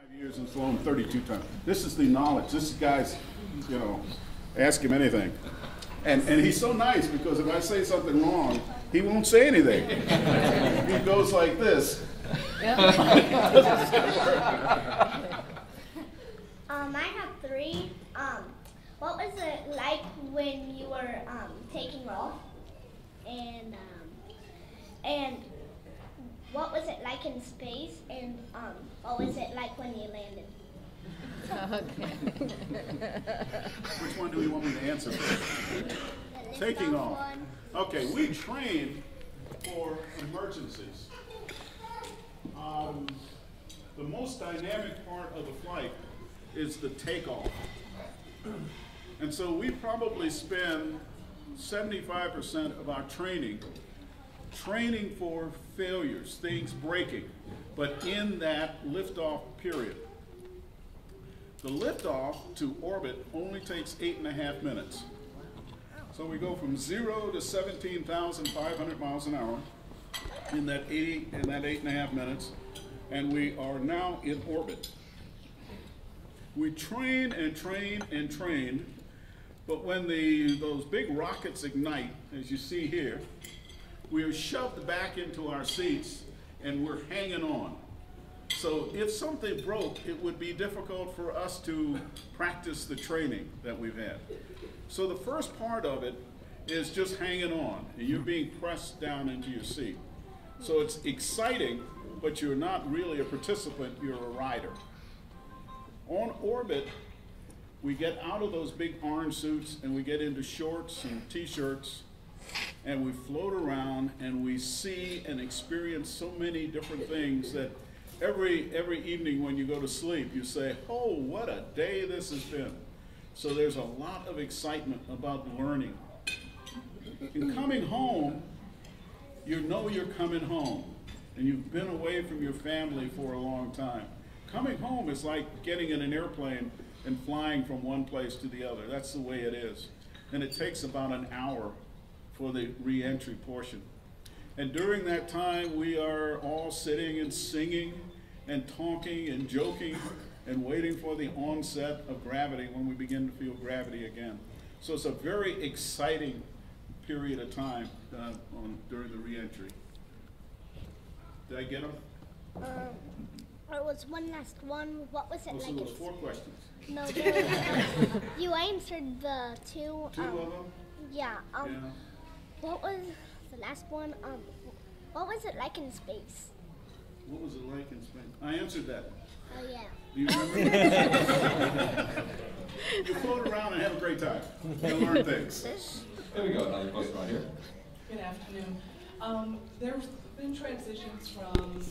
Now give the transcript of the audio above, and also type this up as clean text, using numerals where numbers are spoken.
5 years and flown 32 times. This is the knowledge. This guy's, ask him anything. And he's so nice because if I say something wrong, he won't say anything. He goes like this. I have three. What was it like when you were taking off? And what was it like in space? And what was it like when you landed? Okay. Which one do we want me to answer first? Taking off. One. Okay, we train for emergencies. The most dynamic part of the flight is the takeoff. And so we probably spend 75% of our training for failures, things breaking, but in that liftoff period. The liftoff to orbit only takes 8.5 minutes. So we go from 0 to 17,500 miles an hour in that 8.5 minutes, and we are now in orbit. We train and train and train, but when those big rockets ignite, as you see here, we are shoved back into our seats and we're hanging on. So if something broke, it would be difficult for us to practice the training that we've had. So the first part of it is just hanging on, and you're being pressed down into your seat. So it's exciting, but you're not really a participant, you're a rider. On orbit, we get out of those big orange suits and we get into shorts and t-shirts, and we float around and we see and experience so many different things that every evening when you go to sleep, you say, oh, what a day this has been. So there's a lot of excitement about learning. In coming home, you know you're coming home, and you've been away from your family for a long time. Coming home is like getting in an airplane and flying from one place to the other. That's the way it is. And it takes about an hour for the re-entry portion. And during that time, we are all sitting and singing and talking and joking and waiting for the onset of gravity when we begin to feel gravity again. So it's a very exciting period of time during the re-entry. Did I get them? There was one last one. What was it like? So there was 4 questions. No, you answered the two. 2 of them? Yeah. Yeah. What was the last one? What was it like in space? What was it like in space? I answered that. Oh yeah. Do you remember? You float around and have a great time. You learn things. There we go. Now you're posted right here. Good afternoon. There's been transitions from